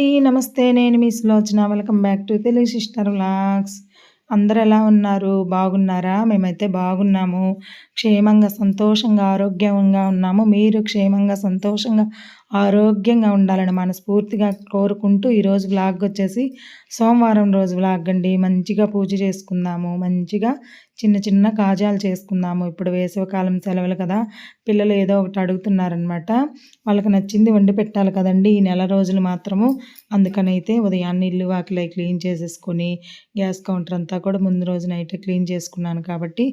అండి. నమస్తే. నేను మీ Sulochana. Welcome back to Telugu sister vlogs. అందరూ ఎలా ఉన్నారు? బాగున్నారా? మేమైతే బాగున్నాము. క్షేమంగా, సంతోషంగా, ఆరోగ్యంగా ఉన్నాము. మీరు క్షేమంగా, సంతోషంగా, ఆరోగ్యంగా ఉండాలని మనస్ఫూర్తిగా కోరుకుంటూ ఈరోజు వ్లాగ్ వచ్చేసి సోమవారం రోజు వ్లాగ్ అండి. మంచిగా పూజ చేసుకుందాము. మంచిగా చిన్న చిన్న కాజాలు చేసుకుందాము. ఇప్పుడు వేసవికాలం సెలవులు కదా, పిల్లలు ఏదో ఒకటి అడుగుతున్నారనమాట. వాళ్ళకి నచ్చింది వండి పెట్టాలి కదండి ఈ నెల రోజులు మాత్రము. అందుకనైతే ఉదయాన్నే ఇల్లు వాకిలి క్లీన్ చేసేసుకొని గ్యాస్ కౌంటర్ అంతా కూడా ముందు రోజు నైట్ క్లీన్ చేసుకున్నాను కాబట్టి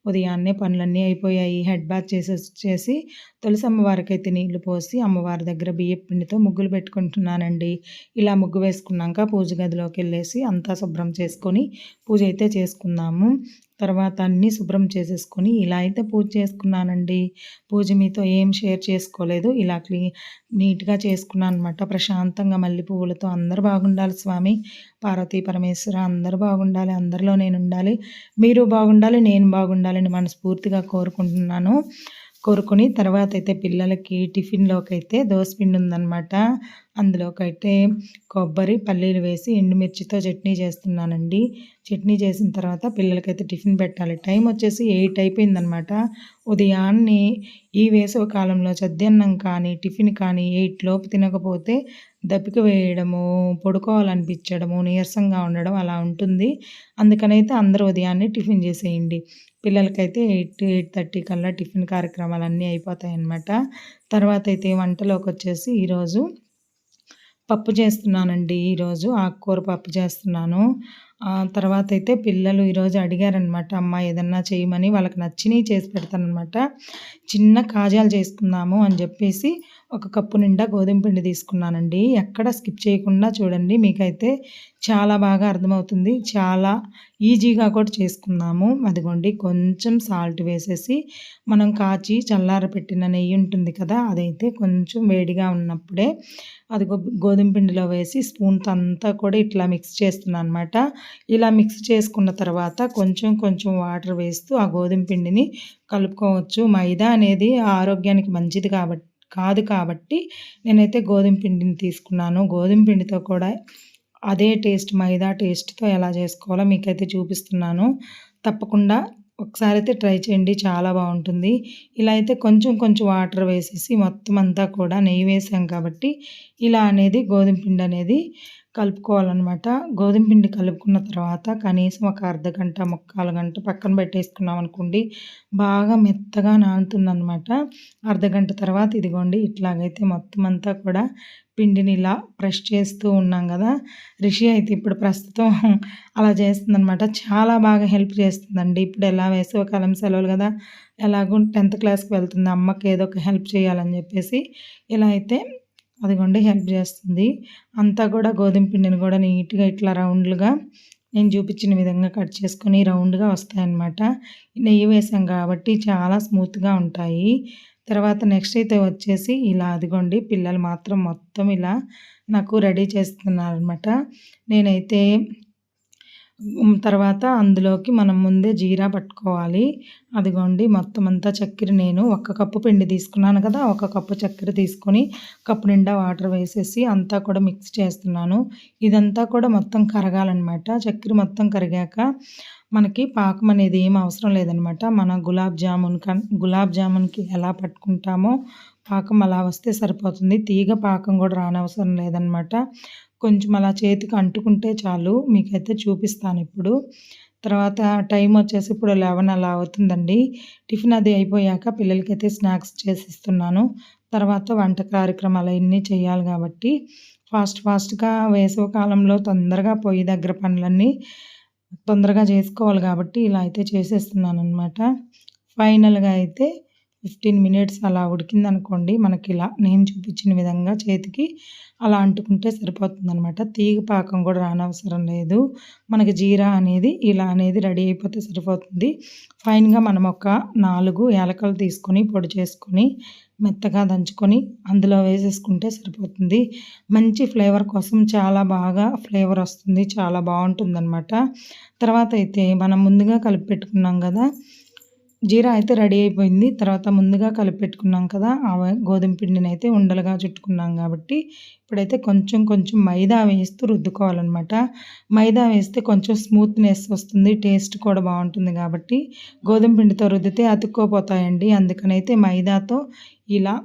ఉదయాన్నే పనులన్నీ అయిపోయాయి. హెడ్ బాత్ చేసి తులసి అమ్మవారికైతే నీళ్లు పోసి అమ్మవారి దగ్గర బియ్యపు పిండితో ముగ్గులు పెట్టుకుంటున్నానండి. ఇలా ముగ్గు వేసుకున్నాక పూజ గదిలోకి వెళ్ళేసి అంతా శుభ్రం చేసుకొని పూజ అయితే చేసుకుందాము. తర్వాత అన్నీ శుభ్రం చేసేసుకొని ఇలా అయితే పూజ చేసుకున్నానండి. పూజ మీతో ఏం షేర్ చేసుకోలేదు. ఇలా నీట్గా చేసుకున్నాను అనమాట. ప్రశాంతంగా మల్లె పువ్వులతో అందరూ బాగుండాలి స్వామి, పార్వతీ పరమేశ్వర అందరూ బాగుండాలి, అందరిలో నేను ఉండాలి, మీరు బాగుండాలి, నేను బాగుండాలని మనస్ఫూర్తిగా కోరుకొని తర్వాత అయితే పిల్లలకి టిఫిన్లోకైతే దోసపిండి ఉందన్నమాట. అందులోకైతే కొబ్బరి పల్లీలు వేసి ఎండుమిర్చితో చట్నీ చేస్తున్నానండి. చట్నీ చేసిన తర్వాత పిల్లలకైతే టిఫిన్ పెట్టాలి. టైం వచ్చేసి 8 అయిపోయిందనమాట. ఉదయాన్నే ఈ వేసవి కాలంలో చద్దన్నం కానీ టిఫిన్ కానీ 8 లోపు తినకపోతే దప్పిక వేయడము, పడుకోవాలనిపించడము, నీరసంగా ఉండడం అలా ఉంటుంది. అందుకనైతే అందరూ ఉదయాన్నే టిఫిన్ చేసేయండి. పిల్లలకైతే 8-8:30 కల్లా టిఫిన్ కార్యక్రమాలన్నీ అయిపోతాయన్నమాట. తర్వాత అయితే వంటలోకి వచ్చేసి ఈరోజు పప్పు చేస్తున్నానండి. ఈరోజు ఆకుకూర పప్పు చేస్తున్నాను. తర్వాత అయితే పిల్లలు ఈరోజు అడిగారనమాట, అమ్మ ఏదన్నా చేయమని. వాళ్ళకి నచ్చినవి చేసి పెడతానమాట. చిన్న కాజాలు చేసుకుందాము అని చెప్పేసి ఒక కప్పు నిండా గోధుమ పిండి తీసుకున్నానండి. ఎక్కడ స్కిప్ చేయకుండా చూడండి, మీకైతే చాలా బాగా అర్థమవుతుంది. చాలా ఈజీగా కూడా చేసుకుందాము. అదిగోండి, కొంచెం సాల్ట్ వేసేసి మనం కాచి చల్లారపెట్టిన నెయ్యి ఉంటుంది కదా, అదైతే కొంచెం వేడిగా ఉన్నప్పుడే అది గోధుమ పిండిలో వేసి స్పూన్తో అంతా కూడా ఇట్లా మిక్స్ చేస్తున్నాను అనమాట. ఇలా మిక్స్ చేసుకున్న తర్వాత కొంచెం కొంచెం వాటర్ వేస్తూ ఆ గోధుమ పిండిని కలుపుకోవచ్చు. మైదా అనేది ఆరోగ్యానికి మంచిది కాదు కాబట్టి నేనైతే గోధుమ పిండిని తీసుకున్నాను. గోధుమ పిండితో కూడా అదే టేస్ట్, మైదా టేస్ట్తో ఎలా చేసుకోవాలో మీకైతే చూపిస్తున్నాను. తప్పకుండా ఒకసారి అయితే ట్రై చేయండి, చాలా బాగుంటుంది. ఇలా అయితే కొంచెం కొంచెం వాటర్ వేసేసి మొత్తం అంతా కూడా నెయ్యి వేసాం కాబట్టి ఇలా అనేది గోధుమ పిండి అనేది కలుపుకోవాలన్నమాట. గోధుమ పిండి కలుపుకున్న తర్వాత కనీసం ఒక అర్ధగంట, ముక్కాలు గంట పక్కన పెట్టేసుకున్నాం అనుకోండి, బాగా మెత్తగా నానుతుందన్నమాట. అర్ధగంట తర్వాత ఇదిగోండి ఇట్లాగైతే మొత్తం అంతా కూడా పిండిని ఇలా ప్రెస్ చేస్తూ ఉన్నాం కదా. రిషి అయితే ఇప్పుడు ప్రస్తుతం అలా చేస్తుందన్నమాట. చాలా బాగా హెల్ప్ చేస్తుందండి. ఇప్పుడు ఎలా వేసవికాలం సెలవులు కదా, ఎలాగో 10th క్లాస్కి వెళ్తుంది. అమ్మకి ఏదో ఒక హెల్ప్ చేయాలని చెప్పేసి ఇలా అయితే అదిగోండి హెల్ప్ చేస్తుంది. అంతా కూడా గోధుమ పిండిని కూడా నీట్గా ఇట్లా రౌండ్లుగా నేను చూపించిన విధంగా కట్ చేసుకొని రౌండ్గా వస్తాయన్నమాట. నెయ్యి వేసాం కాబట్టి చాలా స్మూత్గా ఉంటాయి. తర్వాత నెక్స్ట్ అయితే వచ్చేసి ఇలా అదిగోండి పిల్లలు మాత్రం మొత్తం ఇలా నాకు రెడీ చేస్తున్నారనమాట. నేనైతే తర్వాత అందులోకి మనం ముందే జీరా పట్టుకోవాలి. అదిగోండి మొత్తం అంతా చక్కెర నేను 1 కప్పు పిండి తీసుకున్నాను కదా, 1 కప్పు చక్కెర తీసుకొని కప్పు నిండా వాటర్ వేసేసి అంతా కూడా మిక్స్ చేస్తున్నాను. ఇదంతా కూడా మొత్తం కరగాలన్నమాట. చక్కెర మొత్తం కరిగాక మనకి పాకం అనేది ఏం అవసరం లేదనమాట. మన గులాబ్ జామున్కి ఎలా పట్టుకుంటామో పాకం అలా వస్తే సరిపోతుంది. తీగ పాకం కూడా రానవసరం లేదనమాట. కొంచెం అలా చేతికి అంటుకుంటే చాలు. మీకైతే చూపిస్తాను ఇప్పుడు. తర్వాత టైం వచ్చేసి ఇప్పుడు 11 అలా అవుతుందండి. టిఫిన్ అది అయిపోయాక పిల్లలకైతే స్నాక్స్ చేసిస్తున్నాను. తర్వాత వంట కార్యక్రమాలు అన్నీ చేయాలి కాబట్టి ఫాస్ట్గా వేసవి కాలంలో తొందరగా పొయ్యి దగ్గర పనులన్నీ తొందరగా చేసుకోవాలి కాబట్టి ఇలా అయితే చేసేస్తున్నాను అనమాట. ఫైనల్గా అయితే 15 మినిట్స్ అలా ఉడికిందనుకోండి, మనకి ఇలా నేను చూపించిన విధంగా చేతికి అలా అంటుకుంటే సరిపోతుందనమాట. తీగ పాకం కూడా రానవసరం లేదు. మనకి జీరా అనేది ఇలా అనేది రెడీ అయిపోతే సరిపోతుంది. ఫైన్గా మనం ఒక 4 యాలకులు తీసుకొని పొడి చేసుకొని మెత్తగా దంచుకొని అందులో వేసేసుకుంటే సరిపోతుంది. మంచి ఫ్లేవర్ కోసం చాలా బాగా ఫ్లేవర్ వస్తుంది, చాలా బాగుంటుందన్నమాట. తర్వాత అయితే మనం ముందుగా కలిపి పెట్టుకున్నాం కదా జీరా అయితే రెడీ అయిపోయింది. తర్వాత ముందుగా కలిపి పెట్టుకున్నాం కదా! గోధుమ పిండినైతే ఉండలుగా చుట్టుకున్నాం కాబట్టి, ఇప్పుడైతే కొంచెం కొంచెం మైదా వేస్తూ రుద్దుకోవాలనమాట. మైదా వేస్తే కొంచెం స్మూత్‌నెస్ వస్తుంది. టేస్ట్ కూడా బావుంటుంది కాబట్టి, గోధుమ పిండితో రుద్దితే అతుక్కోపోతాయండి. అందుకనైతే మైదాతో ఇలా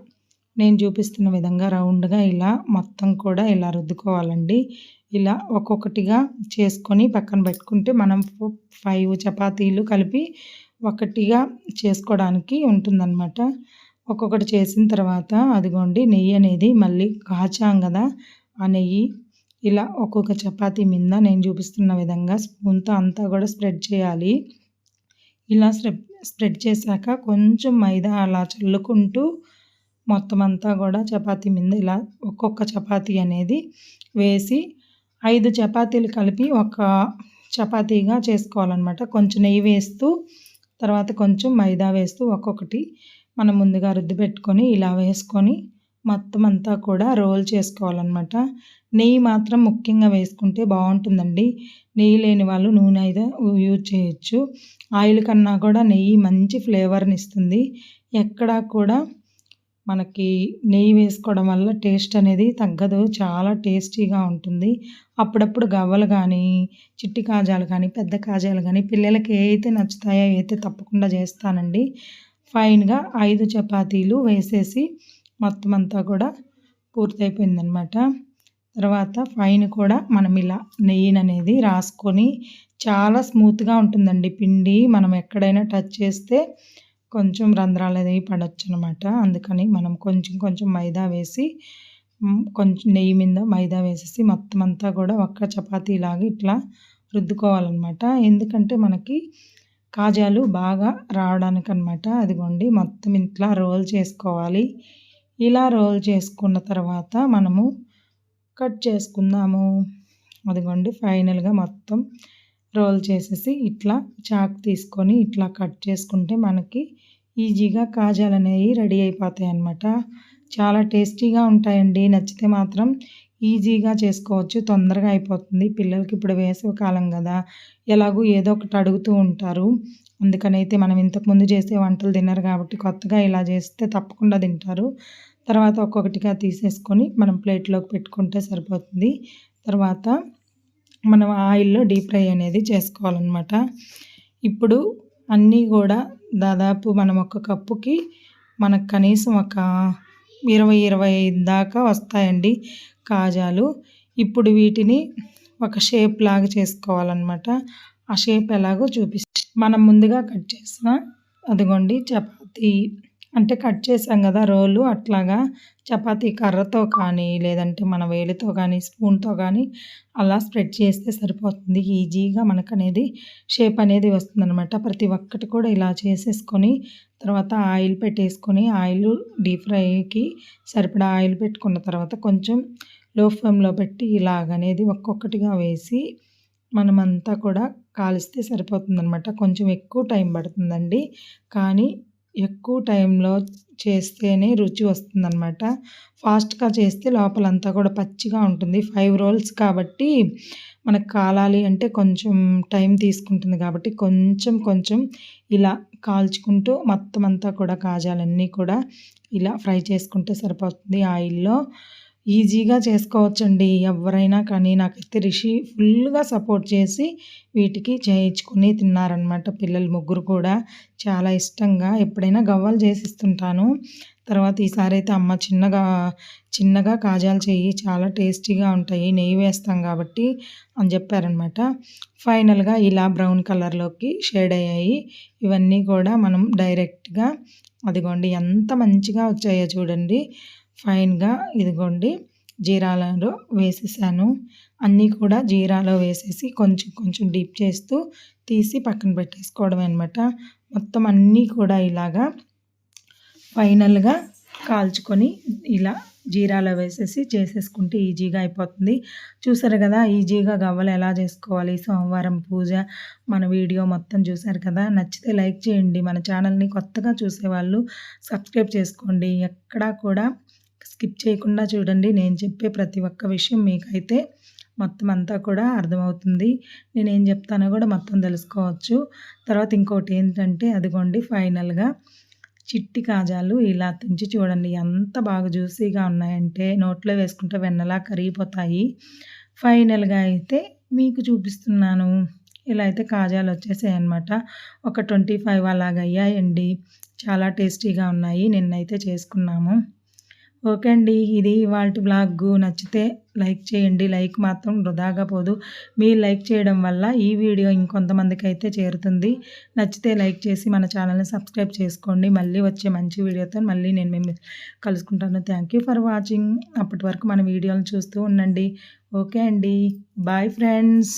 నేను చూపిస్తున్న విధంగా రౌండ్‌గా ఇలా మొత్తం కూడా ఇలా రుద్దుకోవాలండి. ఇలా ఒక్కొక్కటిగా చేసుకొని పక్కన పెట్టుకుంటే మనం 5 చపాతీలు కలిపి ఒకటిగా చేసుకోవడానికి ఉంటుందన్నమాట. ఒక్కొక్కటి చేసిన తర్వాత అదిగోండి నెయ్యి అనేది మళ్ళీ కాచాం కదా! ఆ నెయ్యి ఇలా ఒక్కొక్క చపాతీ మీద నేను చూపిస్తున్న విధంగా స్పూన్‌తో అంతా కూడా స్ప్రెడ్ చేయాలి. ఇలా స్ప్రెడ్ చేశాక కొంచెం మైదా అలా చల్లుకుంటూ మొత్తం అంతా కూడా చపాతీ మీద ఇలా ఒక్కొక్క చపాతీ అనేది వేసి 5 చపాతీలు కలిపి ఒక చపాతీగా చేసుకోవాలన్నమాట. కొంచెం నెయ్యి వేస్తూ తర్వాత కొంచెం మైదా వేస్తూ ఒక్కొక్కటి మనం ముందుగా రుద్ది పెట్టుకొని ఇలా వేసుకొని మొత్తం అంతా కూడా రోల్ చేసుకోవాలన్నమాట. నెయ్యి మాత్రం ముఖ్యంగా వేసుకుంటే బాగుంటుందండి. నెయ్యి లేని వాళ్ళు నూనె అయితే యూజ్ చేయొచ్చు. ఆయిల్ కన్నా కూడా నెయ్యి మంచి ఫ్లేవర్ని ఇస్తుంది. ఎక్కడా కూడా మనకి నెయ్యి వేసుకోవడం వల్ల టేస్ట్ అనేది తగ్గదు. చాలా టేస్టీగా ఉంటుంది. అప్పుడప్పుడు గవ్వలు కానీ, చిట్టి కాజాలు కానీ, పెద్ద కాజాలు కానీ పిల్లలకి ఏవైతే నచ్చుతాయో అయితే తప్పకుండా చేస్తానండి. ఫైన్‌గా 5 చపాతీలు వేసేసి మొత్తం అంతా కూడా పూర్తయిపోయిందనమాట. తర్వాత పైన కూడా మనం ఇలా నెయ్యిననేది రాసుకొని చాలా స్మూత్‌గా ఉంటుందండి పిండి. మనం ఎక్కడైనా టచ్ చేస్తే కొంచెం రంధ్రాలనేవి పడొచ్చనమాట. అందుకని మనం కొంచెం కొంచెం మైదా వేసి కొంచెం నెయ్యి మీద మైదా వేసేసి మొత్తం అంతా కూడా ఒక్క చపాతీలాగా ఇట్లా రుద్దుకోవాలనమాట. ఎందుకంటే మనకి కాజాలు బాగా రావడానికనమాట. అదిగోండి మొత్తం ఇట్లా రోల్ చేసుకోవాలి. ఇలా రోల్ చేసుకున్న తర్వాత మనము కట్ చేసుకుందాము. అదిగోండి ఫైనల్‌గా మొత్తం రోల్ చేసేసి ఇట్లా చాక్ తీసుకొని ఇట్లా కట్ చేసుకుంటే మనకి ఈజీగా కాజాలనేవి రెడీ అయిపోతాయన్నమాట. చాలా టేస్టీగా ఉంటాయండి. నచ్చితే మాత్రం ఈజీగా చేసుకోవచ్చు. తొందరగా అయిపోతుంది. పిల్లలకి ఇప్పుడు వేసవి కాలం కదా! ఎలాగూ ఏదో ఒకటి అడుగుతూ ఉంటారు. అందుకనైతే మనం ఇంతకుముందు చేసే వంటలు తినరు కాబట్టి కొత్తగా ఇలా చేస్తే తప్పకుండా తింటారు. తర్వాత ఒక్కొక్కటిగా తీసేసుకొని మనం ప్లేట్‌లోకి పెట్టుకుంటే సరిపోతుంది. తర్వాత మనం ఆయిల్‌లో డీప్ ఫ్రై అనేది చేసుకోవాలన్నమాట. ఇప్పుడు అన్నీ కూడా దాదాపు మనం ఒక కప్పుకి మనకు కనీసం ఒక 20-25 దాకా వస్తాయండి కాజాలు. ఇప్పుడు వీటిని ఒక షేప్ లాగా చేసుకోవాలన్నమాట. ఆ షేప్ ఎలాగో మనం ముందుగా కట్ చేసిన అదిగోండి చపాతీ అంటే కట్ చేసాం కదా రోలు అట్లాగా చపాతీ కర్రతో కానీ లేదంటే మన వేలితో కానీ స్పూన్‌తో కానీ అలా స్ప్రెడ్ చేస్తే సరిపోతుంది. ఈజీగా మనకనేది షేప్ అనేది వస్తుందనమాట. ప్రతి ఒక్కటి కూడా ఇలా చేసేసుకొని తర్వాత ఆయిల్ పెట్టేసుకొని ఆయిల్ డీప్ ఫ్రైకి సరిపడా ఆయిల్ పెట్టుకున్న తర్వాత కొంచెం లో ఫ్లేమ్‌లో పెట్టి ఇలాగనేది ఒక్కొక్కటిగా వేసి మనమంతా కూడా కాలిస్తే సరిపోతుందనమాట. కొంచెం ఎక్కువ టైం పడుతుందండి. కానీ ఎక్కువ టైంలో చేస్తేనే రుచి వస్తుందనమాట. ఫాస్ట్‌గా చేస్తే లోపలంతా కూడా పచ్చిగా ఉంటుంది. 5 రోల్స్ కాబట్టి మనకు కాలాలి అంటే కొంచెం టైం తీసుకుంటుంది కాబట్టి కొంచెం కొంచెం ఇలా కాల్చుకుంటూ మొత్తం అంతా కూడా కాజాలన్నీ కూడా ఇలా ఫ్రై చేసుకుంటే సరిపోతుంది ఆయిల్‌లో. ఈజీగా చేసుకోవచ్చండి ఎవరైనా కానీ. నాకైతే రిషి ఫుల్‌గా సపోర్ట్ చేసి వీటికి చేయించుకొని తిన్నారనమాట. పిల్లలు ముగ్గురు కూడా చాలా ఇష్టంగా. ఎప్పుడైనా గవ్వలు చేసిస్తుంటాను. తర్వాత ఈసారి అయితే అమ్మ చిన్నగా కాజాలు చెయ్యి చాలా టేస్టీగా ఉంటాయి. నెయ్యి వేస్తాం కాబట్టి అని చెప్పారనమాట. ఫైనల్‌గా ఇలా బ్రౌన్ కలర్‌లోకి షేడ్ అయ్యాయి. ఇవన్నీ కూడా మనం డైరెక్ట్‌గా అదిగోండి ఎంత మంచిగా వచ్చాయో చూడండి. ఫైన్‌గా ఇదిగోండి జీరాలో వేసేసాను. అన్నీ కూడా జీరాలో వేసేసి కొంచెం కొంచెం డీప్ చేస్తూ తీసి పక్కన పెట్టేసుకోవడమే అనమాట. మొత్తం అన్నీ కూడా ఇలాగా ఫైనల్‌గా కాల్చుకొని ఇలా జీరాలో వేసేసి చేసేసుకుంటే ఈజీగా అయిపోతుంది. చూసారు కదా ఈజీగా గవ్వలు ఎలా చేసుకోవాలి. సోమవారం పూజ మన వీడియో మొత్తం చూసారు కదా. నచ్చితే లైక్ చేయండి. మన ఛానల్‌ని కొత్తగా చూసేవాళ్ళు సబ్స్క్రైబ్ చేసుకోండి. ఎక్కడా కూడా స్కిప్ చేయకుండా చూడండి. నేను చెప్పే ప్రతి ఒక్క విషయం మీకైతే మొత్తం అంతా కూడా అర్థమవుతుంది. నేనేం చెప్తానో కూడా మొత్తం తెలుసుకోవచ్చు. తర్వాత ఇంకోటి ఏంటంటే అదిగోండి ఫైనల్‌గా చిట్టి కాజాలు ఇలా తుంచి చూడండి ఎంత బాగా జ్యూసీగా ఉన్నాయంటే నోట్లో వేసుకుంటే వెన్నలా కరిగిపోతాయి. ఫైనల్‌గా అయితే మీకు చూపిస్తున్నాను. ఇలా అయితే కాజాలు వచ్చేసాయన్నమాట. ఒక 25 అలాగా అయ్యాయండి. చాలా టేస్టీగా ఉన్నాయి. నిన్నైతే చేసుకున్నాము. ఓకే అండి. ఇది ఇవాల్టి వ్లాగు. నచ్చితే లైక్ చేయండి. లైక్ మాత్రం వృధాగా పోదు. మీరు లైక్ చేయడం వల్ల ఈ వీడియో ఇంకొంతమందికైతే చేరుతుంది. నచ్చితే లైక్ చేసి మన ఛానల్‌ని సబ్స్క్రైబ్ చేసుకోండి. మళ్ళీ వచ్చే మంచి వీడియోతో మళ్ళీ నేను మిమ్మల్ని కలుసుకుంటాను. Thank you for watching. అప్పటి వరకు మన వీడియోలను చూస్తూ ఉండండి. ఓకే అండి. Bye friends.